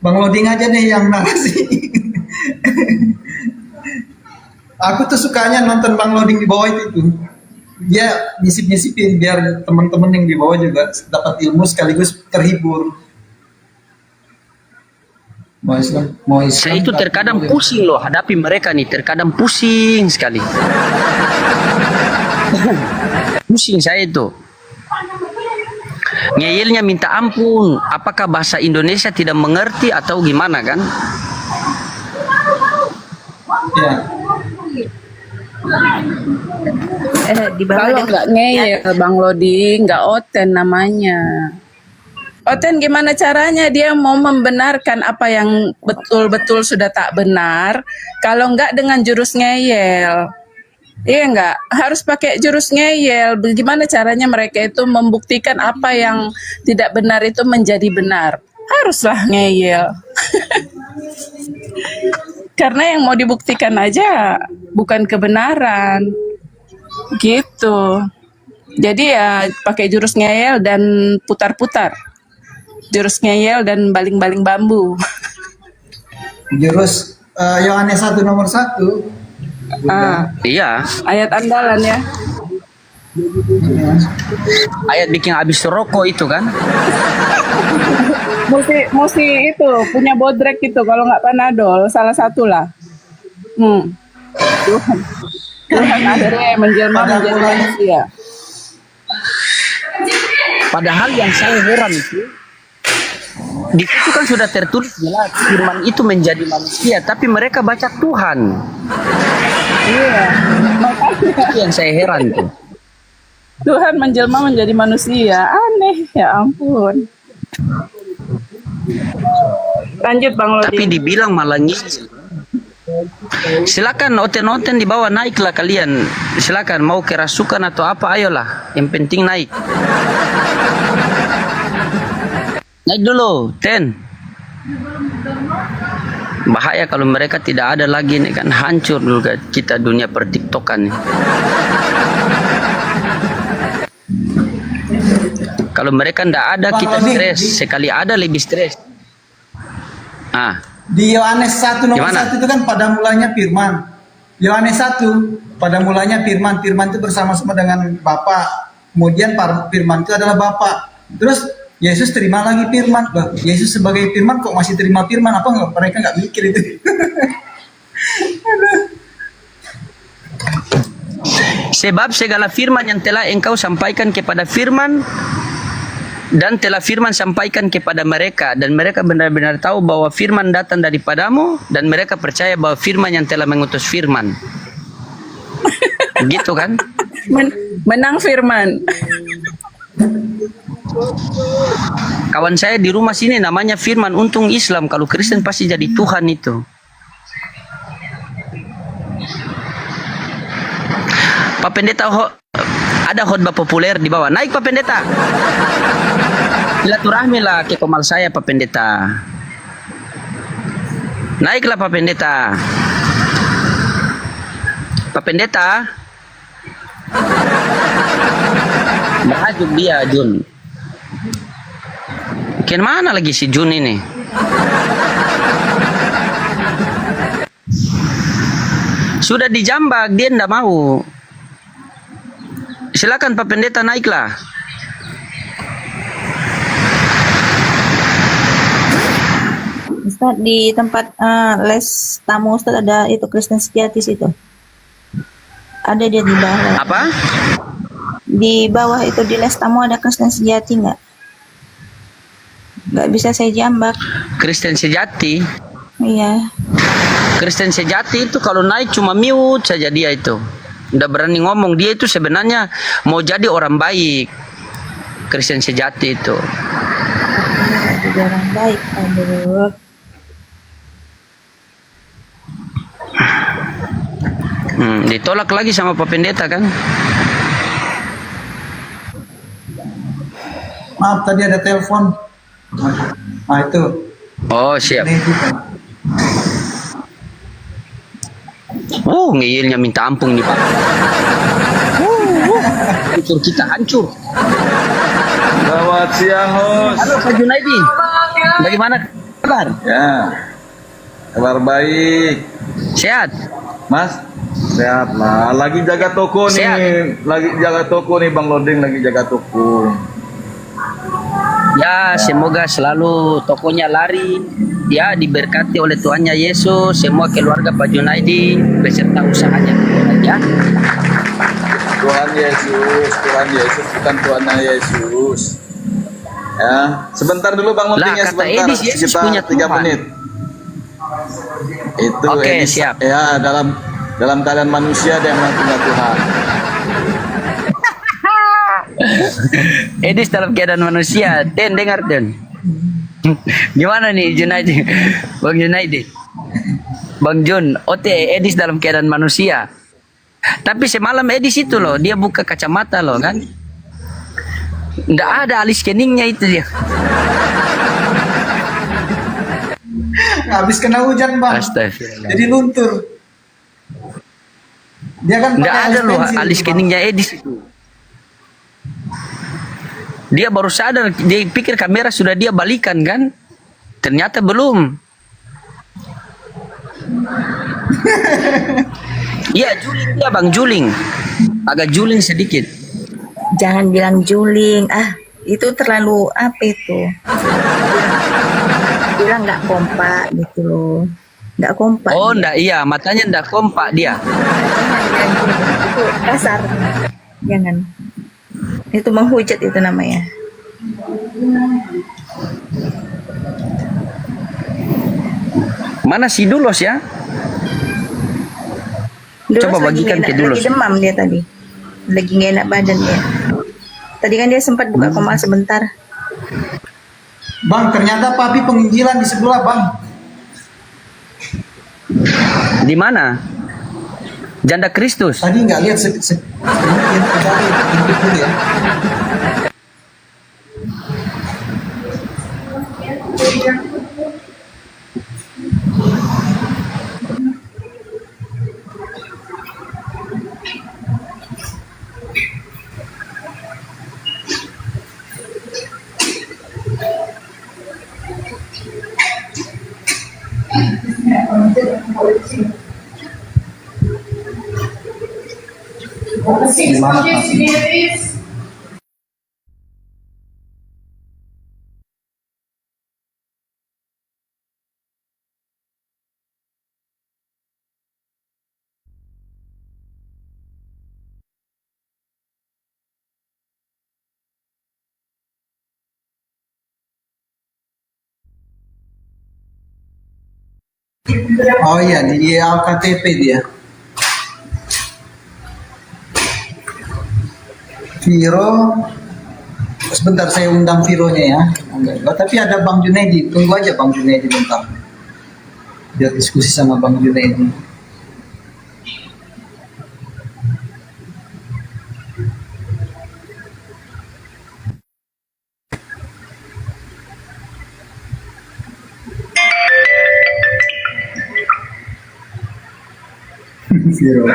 Bang Loding aja deh yang narasi. Aku tuh sukanya nonton Bang Loding di bawah itu. Dia nyisip-nyisipin biar teman-teman yang di bawah juga dapat ilmu sekaligus terhibur. Saya itu terkadang pusing loh hadapi mereka nih, terkadang pusing sekali. Pusing saya itu. Ngeyelnya minta ampun, apakah bahasa Indonesia tidak mengerti atau gimana kan? Ya. Di bawah Kalau nggak ngeyel Bang Lodi, nggak Oten namanya. Oten gimana caranya dia mau membenarkan apa yang betul-betul sudah tak benar, kalau nggak dengan jurus ngeyel. Iya nggak? Harus pakai jurus ngeyel. Bagaimana caranya mereka itu membuktikan apa yang tidak benar itu menjadi benar? Haruslah ngeyel. Karena yang mau dibuktikan aja bukan kebenaran. Gitu. Jadi ya pakai jurus ngeyel dan putar-putar. Jurus ngeyel dan baling-baling bambu. Jurus Yohanes 1 nomor 1. Iya, Ayat andalan ya. ayat bikin habis rokok itu kan. Mesti itu punya bodrek itu, kalau nggak Panadol salah satu lah. Tuhan akhirnya menjelma menjadi manusia. Padahal yang saya heran itu, di situ kan sudah tertulis jelas firman itu menjadi manusia, tapi mereka baca Tuhan. Iya, makanya Itu yang saya heran tuh. Tuhan menjelma menjadi manusia, aneh ya ampun. Lanjut Bang Lodi. Tapi dibilang malah ngisi. Silakan oten-oten di bawah, naiklah kalian. Silakan mau kerasukan atau apa, ayolah. Yang penting naik. Naik dulu, Ten. Bahaya kalau mereka tidak ada lagi nih kan, hancur dulu kita dunia pertiktokan nih. Kalau mereka tidak ada kita stres, sekali ada lebih stres. Di Yohanes 1 nomor Gimana? 1 itu kan pada mulanya firman. Yohanes 1 pada mulanya firman. Firman itu bersama-sama dengan Bapa. Kemudian firman itu adalah Bapa. Terus Yesus terima lagi firman. Bah, Yesus sebagai firman kok masih terima firman? Apa enggak, mereka nggak mikir itu? Sebab segala firman yang telah engkau sampaikan kepada firman dan telah firman sampaikan kepada mereka, dan mereka benar-benar tahu bahwa firman datang daripadamu, dan mereka percaya bahwa firman yang telah mengutus firman. Gitu kan? Menang firman. Kawan saya di rumah sini namanya Firman, untung Islam, kalau Kristen pasti jadi Tuhan itu. Pak Pendeta, ada khotbah populer di bawah. Naik Pak Pendeta. Silaturahmi lah ke komal saya Pak Pendeta. Naiklah Pak Pendeta. Pak Pendeta. Bahajuk dia Jun. Kemana lagi si Jun ini? Sudah dijambak, dia ndak mau. Silakan Pak Pendeta, naiklah. Ustaz, di tempat les tamu Ustaz ada itu Kristen sejati situ. Ada dia di bawah. Apa? Di bawah itu di les tamu ada Kristen sejati nggak? Nggak bisa saya jambak. Kristen sejati. Iya. Kristen sejati itu kalau naik cuma mute saja dia itu. Udah berani ngomong, dia itu sebenarnya mau jadi orang baik. Kristen sejati itu. Jadi orang baik. Aduh. Ditolak lagi sama Pak Pendeta kan? Maaf, tadi ada telepon. Nah itu. Oh siap. Ini itu. Ngeyelnya minta ampun nih Pak. Hancur kita, hancur. Selamat siang, host. Halo Pak Junaidi. Bagaimana kabar? Ya, kabar baik. Sehat? Mas, sehat lah. Lagi jaga toko nih. Sehat. Lagi jaga toko nih, Bang Loding lagi jaga toko. Ya, semoga selalu tokonya lari. Ya, diberkati oleh Tuhannya Yesus. Semua keluarga Pak Junaidi beserta usahanya. Ya. Tuhan Yesus, bukan Tuhannya Yesus. Ya, sebentar dulu Bang Loding ya, Lah, kata sebentar. Edis, Yesus Kita punya 3 Tuhan. menit. Itu Oke, Edis, siap. ya, dalam keadaan manusia dan menantunya Tuhan. Edis dalam keadaan manusia. Den, dengar Den. Gimana nih Junaidi? Bang Junaidi? Bang Jun, Edis dalam keadaan manusia. Tapi semalam Edis itu loh, dia buka kacamata loh kan. Nggak ada alis keningnya itu dia. Habis kena hujan bang, Astagfirullah. jadi luntur. Dia kan Nggak pakai ada loh pensil alis itu, Bang. keningnya Edis itu. Dia baru sadar, dia pikir kamera sudah dia balikan kan. Ternyata belum. Iya juling dia bang, juling. Agak juling sedikit. Jangan bilang juling. Ah, itu terlalu apa itu? Bilang nggak kompak gitu loh. Nggak kompak. Oh dia. enggak, iya matanya enggak kompak dia. Jangan bilang juling. Itu kasar. Jangan. Itu menghujat itu namanya. Mana si Dulos ya? Dulos Coba lagi bagikan nggak ke enak- Dulos. Lagi demam dia tadi. Lagi nggak enak badan dia. Tadi kan dia sempat buka komal sebentar. Bang, ternyata papi penginjilan di sebelah bang. Di mana? Janda Kristus. Tadi nggak lihat intip dulu ya. Gimana, Pak? Oh iya, di LKTP dia. Viro, sebentar saya undang Vironya ya. Oh, tapi ada Bang Junaidi, tunggu aja Bang Junaidi bentar. Biar diskusi sama Bang Junaidi. Viro.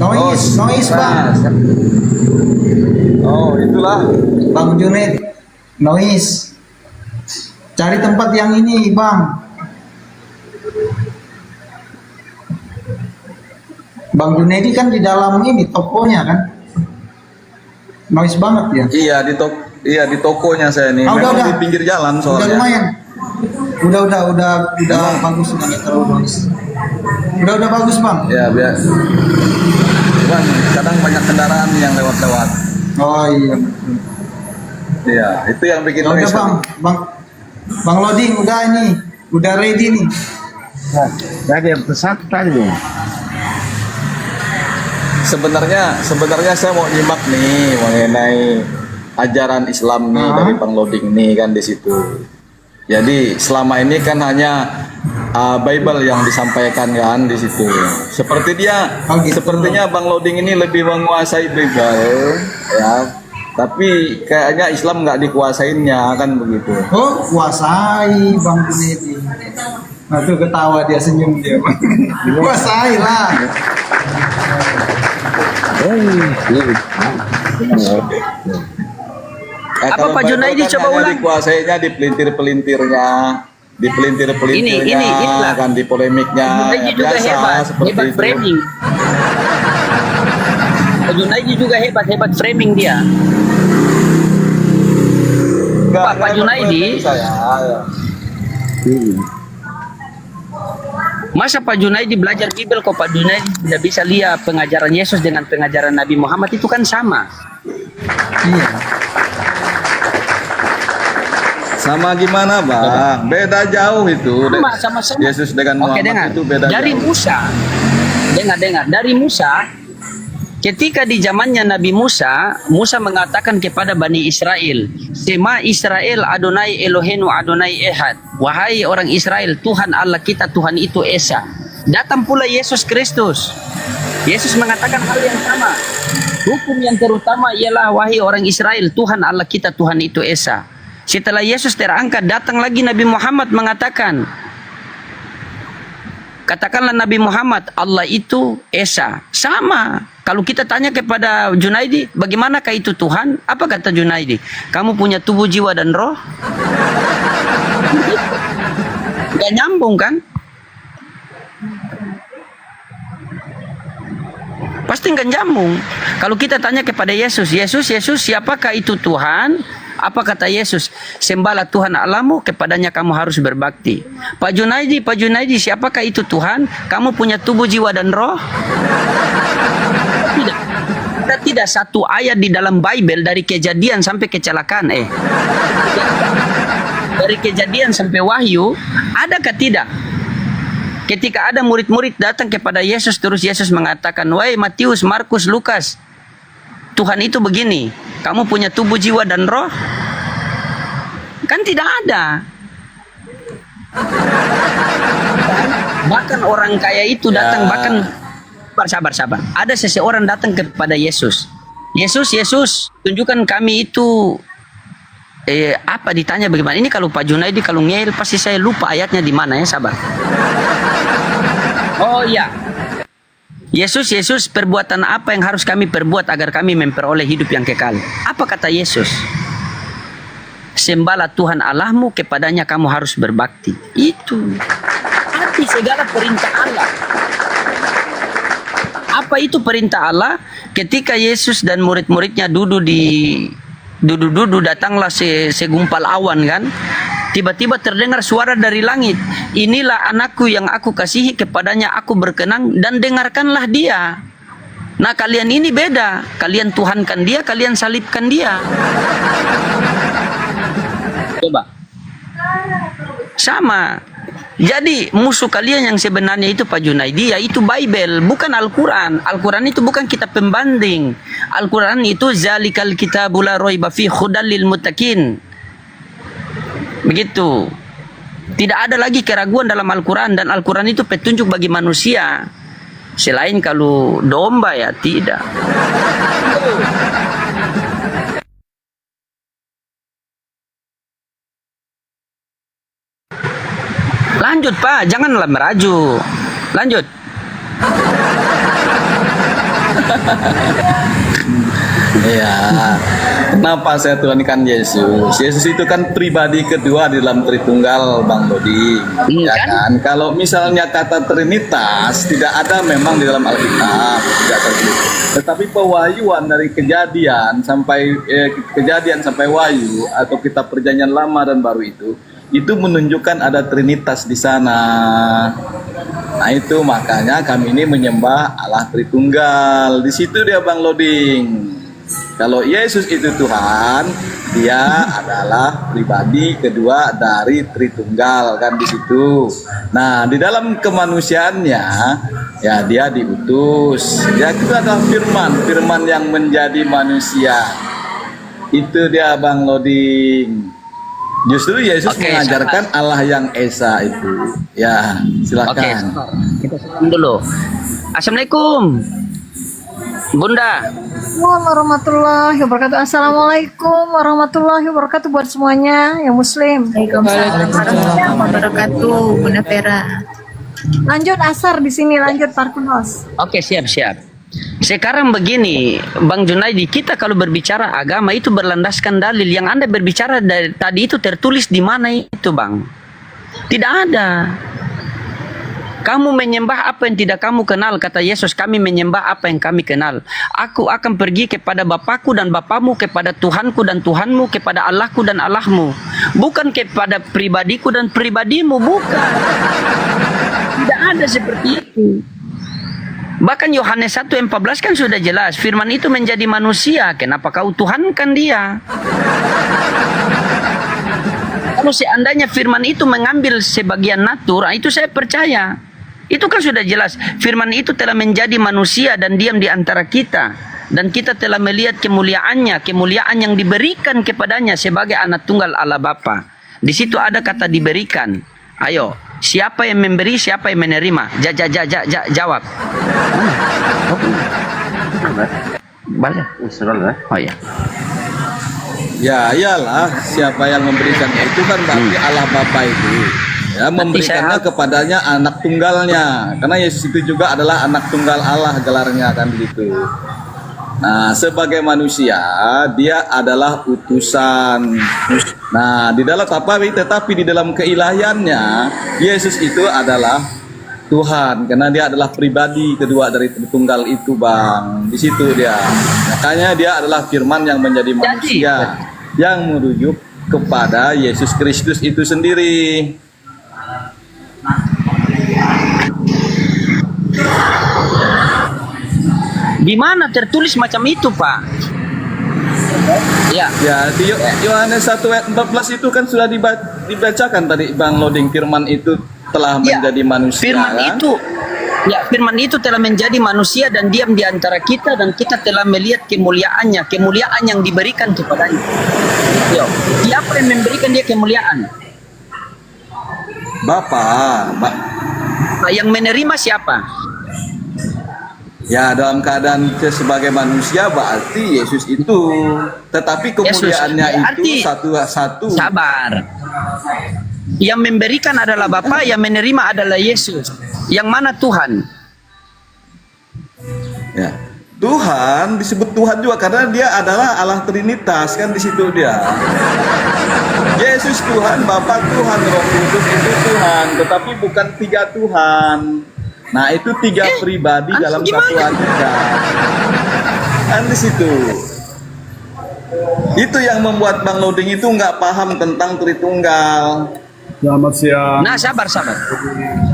Noise bang. Oh, itulah. Bang Junaid, noise. Cari tempat yang ini, Bang. Bang Junaidi kan di dalam ini tokonya kan. Noise banget ya. Iya di tokonya saya nih. Ah, Memang udah. di pinggir jalan Udah soalnya. lumayan. Udah bagus, nggak terlalu noise. Udah bagus, Bang. Ya biar. Cuman kadang banyak kendaraan yang lewat-lewat. Oh iya. Iya, itu yang bikin Udah noise. Bang loading udah ini, udah ready nih. Tadi yang pesat tadi. Sebenarnya saya mau nyimak nih mengenai ajaran Islam nih dari Bang Loading nih kan di situ. Jadi selama ini kan hanya Bible yang disampaikan kan di situ. Sepertinya Bang Loading ini lebih menguasai Bible ya. Tapi kayaknya Islam nggak dikuasainnya kan begitu. Oh, kuasai Bang Junaidi. Nah tuh ketawa dia, senyum dia. Kuasai lah. Apa Pak Junaidi coba ulang? Dikuasainya di pelintir-pelintirnya, inilah. kan di polemiknya. Junaidi juga biasa, hebat seperti itu. framing. Junaidi juga hebat framing dia. Pak Junaidi, masa Pak Junaidi belajar Bible kok Pak Junaidi tidak bisa lihat pengajaran Yesus dengan pengajaran Nabi Muhammad itu kan sama. Iya. Sama gimana bang? Beda jauh itu. Sama-sama. Yesus dengan Muhammad dengar. itu beda Dari jauh. Musa, dengar. Dari Musa, ketika di zamannya Nabi Musa, Musa mengatakan kepada Bani Israel, Sema Israel Adonai Eloheinu Adonai Ehad. Wahai orang Israel, Tuhan Allah kita, Tuhan itu Esa. Datang pula Yesus Kristus. Yesus mengatakan hal yang sama. Hukum yang terutama ialah wahai orang Israel, Tuhan Allah kita, Tuhan itu Esa. Setelah Yesus terangkat, datang lagi Nabi Muhammad mengatakan, katakanlah Nabi Muhammad, Allah itu Esa. Sama. Kalau kita tanya kepada Junaidi, bagaimanakah itu Tuhan? Apa kata Junaidi? Kamu punya tubuh, jiwa, dan roh? Gak nyambung kan? Pasti gak nyambung. Kalau kita tanya kepada Yesus, Yesus, siapakah itu Tuhan? Apa kata Yesus? Sembahlah Tuhan Allahmu, kepadanya kamu harus berbakti. Pak Junaidi, siapakah itu Tuhan? Kamu punya tubuh, jiwa, dan roh? Tidak. Ada tidak satu ayat di dalam Bible dari kejadian sampai kecelakaan dari kejadian sampai wahyu, adakah tidak? Ketika ada murid-murid datang kepada Yesus, terus Yesus mengatakan, wahai Matius, Markus, Lukas, Tuhan itu begini, kamu punya tubuh, jiwa, dan roh? Kan tidak ada. Bahkan orang kaya itu datang, bahkan sabar. Ada seseorang datang kepada Yesus. Yesus, tunjukkan kami itu apa, ditanya bagaimana. Ini kalau Pak Junaidi kalau ngeyel pasti saya lupa ayatnya di mana ya, sabar. Oh iya. Yesus, perbuatan apa yang harus kami perbuat agar kami memperoleh hidup yang kekal? Apa kata Yesus? Sembahlah Tuhan Allahmu, kepadanya kamu harus berbakti. Itu arti segala perintah Allah. Apa itu perintah Allah? Ketika Yesus dan murid-muridnya duduk, datanglah segumpal awan kan. Tiba-tiba terdengar suara dari langit. Inilah anakku yang aku kasihi, kepadanya aku berkenan, dan dengarkanlah dia. Nah kalian ini beda. Kalian tuhankan dia, kalian salibkan dia. Coba. Sama. Jadi musuh kalian yang sebenarnya itu Pak Junaidi, yaitu Bible, bukan Al-Quran. Al-Quran itu bukan kitab pembanding. Al-Quran itu zalikal kitabul la raiba fi hudal lil muttaqin. Begitu. Tidak ada lagi keraguan dalam Al-Quran, dan Al-Quran itu petunjuk bagi manusia. Selain kalau domba ya tidak. Lanjut Pak, janganlah merajuk. Lanjut. Iya. Kenapa saya tuhankan Yesus? Yesus itu kan pribadi kedua di dalam Tritunggal, Bang Dodi. Ya kan? Kalau misalnya kata Trinitas tidak ada memang di dalam Alkitab, tidak tertulis. Tetapi pewahyuan dari kejadian sampai Wahyu atau kitab Perjanjian Lama dan Baru itu menunjukkan ada Trinitas di sana. Nah itu makanya kami ini menyembah Allah Tritunggal. Di situ dia Bang Loding. Kalau Yesus itu Tuhan, dia adalah pribadi kedua dari Tritunggal kan di situ. Nah di dalam kemanusiaannya ya dia diutus. Ya itu adalah firman yang menjadi manusia. Itu dia Bang Loding. Justru Yesus mengajarkan Allah yang Esa itu. Ya, silakan. Kita salam dulu. Assalamualaikum. Bunda. Warahmatullahi wabarakatuh. Assalamualaikum warahmatullahi wabarakatuh buat semuanya yang muslim. Waalaikumsalam warahmatullahi wabarakatuh, Bunda Vera. Lanjut asar di sini, lanjut Parkunos. Oke, siap. Sekarang begini, Bang Junaidi, kita kalau berbicara agama itu berlandaskan dalil. Yang Anda berbicara dari tadi itu tertulis di mana itu, Bang? Tidak ada. Kamu menyembah apa yang tidak kamu kenal, kata Yesus. Kami menyembah apa yang kami kenal. Aku akan pergi kepada Bapakku dan Bapamu, kepada Tuhanku dan Tuhanmu, kepada Allahku dan Allahmu. Bukan kepada pribadiku dan pribadimu, bukan. Tidak ada seperti itu. Bahkan Yohanes 1:14 kan sudah jelas, firman itu menjadi manusia. Kenapa kau tuhankan dia? Kalau seandainya firman itu mengambil sebagian natur, itu saya percaya. Itu kan sudah jelas. Firman itu telah menjadi manusia dan diam di antara kita. Dan kita telah melihat kemuliaannya, kemuliaan yang diberikan kepadanya sebagai anak tunggal Allah Bapa. Di situ ada kata diberikan. Ayo, siapa yang memberi, siapa yang menerima? Jawab. Balik. Oh ya. Ya iyalah, siapa yang memberikannya itu kan berarti Allah Bapa itu. Ya, memberikannya kepadanya anak tunggalnya. Karena Yesus itu juga adalah anak tunggal Allah, gelarnya kan begitu. Nah, sebagai manusia dia adalah utusan. Nah, di dalam tetapi di dalam keilahiannya Yesus itu adalah Tuhan, karena dia adalah pribadi kedua dari tunggal itu, Bang. Di situ dia. Makanya dia adalah firman yang menjadi manusia yang merujuk kepada Yesus Kristus itu sendiri. Di mana tertulis macam itu, Pak? Ya. Ya, di Yohanes 1:14 itu kan sudah dibacakan tadi Bang Loding, firman itu telah menjadi manusia. Firman kan? Firman itu telah menjadi manusia dan diam di antara kita, dan kita telah melihat kemuliaannya, kemuliaan yang diberikan kepadanya. Yo, siapa yang memberikan dia kemuliaan? Bapa. Yang menerima siapa? Ya, dalam keadaan sebagai manusia berarti Yesus itu. Tetapi kemuliaannya itu satu-satu. Sabar. Yang memberikan adalah Bapa, yang menerima adalah Yesus. Yang mana Tuhan? Ya. Tuhan disebut Tuhan juga karena dia adalah Allah Trinitas, kan di situ dia. Yesus Tuhan, Bapa Tuhan, Roh Kudus itu Tuhan, tetapi bukan tiga Tuhan. Nah, itu tiga pribadi dalam satu anugerah. Kan di situ. Itu yang membuat Bang Loding itu nggak paham tentang Tritunggal. Selamat siang. Nah, sabar.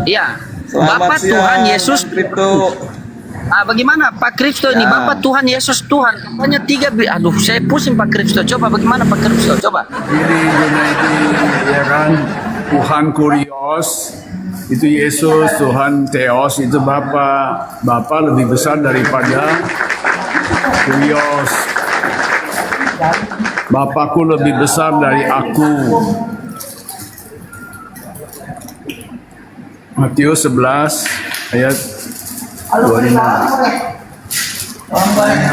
Iya. Selamat Bapak siang, Tuhan Yesus Kripto. Bagaimana Pak Kripto ini? Bapak Tuhan Yesus Tuhan. Hanya tiga. Aduh, saya pusing Pak Kripto. Coba bagaimana Pak Kripto? Coba. Ini ya kan, Tuhan Kurios itu Yesus, Tuhan Theos itu Bapa lebih besar daripada Kurios. Bapakku lebih besar dari aku. Matius 11 ayat 25.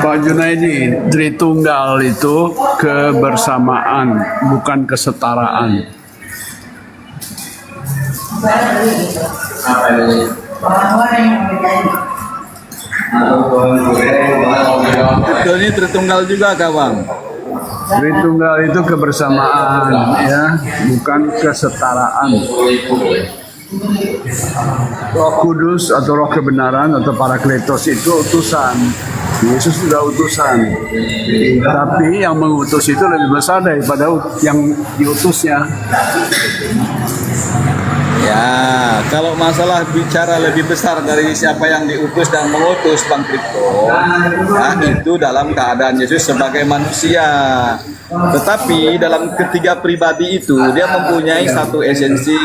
Pak Junaidi, Tritunggal itu kebersamaan, bukan kesetaraan. Ini Tritunggal juga, Bang. Tritunggal itu kebersamaan, ya, bukan kesetaraan. Roh Kudus atau Roh kebenaran atau Parakletos itu utusan. Yesus sudah utusan. Tapi yang mengutus itu lebih besar daripada yang diutusnya. Ya, kalau masalah bicara lebih besar dari siapa yang diutus dan mengutus, Bang Kripto, nah itu dalam keadaan Yesus sebagai manusia. Tetapi dalam ketiga pribadi itu dia mempunyai satu esensi,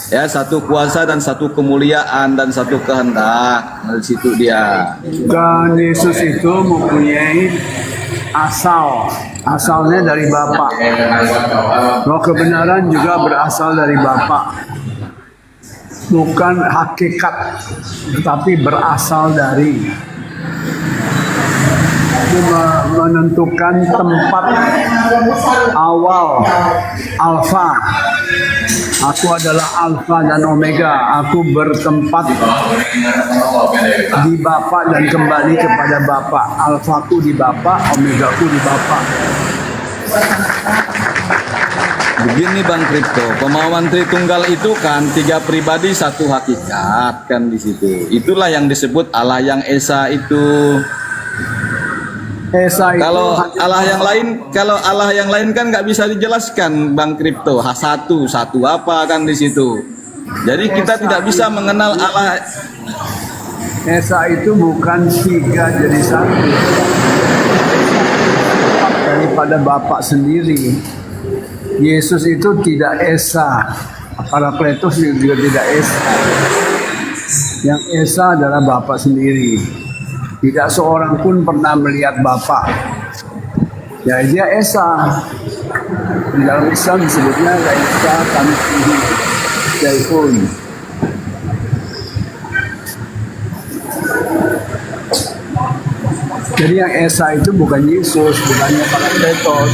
ya, satu kuasa dan satu kemuliaan dan satu kehendak. Dari situ dia. Dan Yesus itu mempunyai asalnya dari Bapa. Roh kebenaran juga berasal dari Bapa. Bukan hakikat, tetapi berasal dari. Itu menentukan tempat awal, alfa. Aku adalah alfa dan omega. Aku bertempat di Bapa dan kembali kepada Bapa. Alfaku di Bapa, omegaku di Bapa. Begini Bang Kripto, pemahaman Tritunggal itu kan 3 pribadi 1 hakikat kan di situ. Itulah yang disebut Allah yang Esa itu. Esa itu Kalau Allah yang lain kan nggak bisa dijelaskan Bang Kripto. Satu apa kan di situ. Jadi kita tidak bisa mengenal Allah. Esa itu bukan 3 jadi 1 daripada Bapa sendiri. Yesus itu tidak Esa, Parakletos juga tidak Esa. Yang Esa adalah Bapa sendiri. Tidak seorang pun pernah melihat Bapa. Ya dia Esa. Di dalam Islam disebutnya Esa Kamisihi Jaipun. Jadi yang Esa itu bukan Yesus, bukannya Parakletos.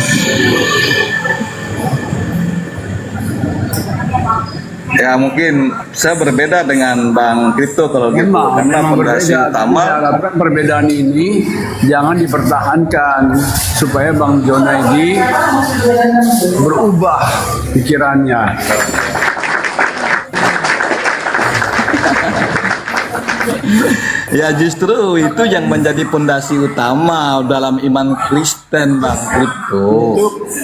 Ya mungkin saya berbeda dengan Bang Kripto kalau gitu. Karena fondasi utama Harapkan perbedaan ini jangan dipertahankan supaya Bang Jonaidi berubah pikirannya. ya justru itu yang menjadi fondasi utama dalam iman Kristen Bang Kripto.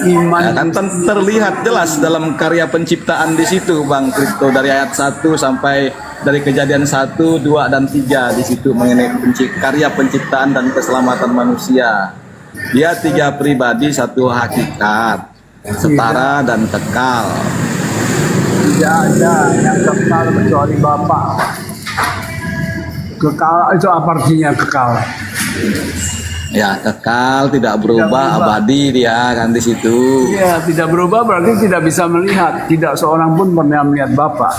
Iman Ya, kan terlihat jelas dalam karya penciptaan di situ Bang Kripto dari ayat 1 sampai dari Kejadian 1, 2 dan 3 di situ mengenai karya penciptaan dan keselamatan manusia. Dia 3 pribadi 1 hakikat, setara dan kekal. tidak ada yang kekal kecuali Bapa. Kekal itu apa artinya kekal? Ya kekal, tidak berubah, abadi dia kan di situ. Iya, tidak berubah berarti tidak bisa melihat. Tidak seorang pun pernah melihat Bapa.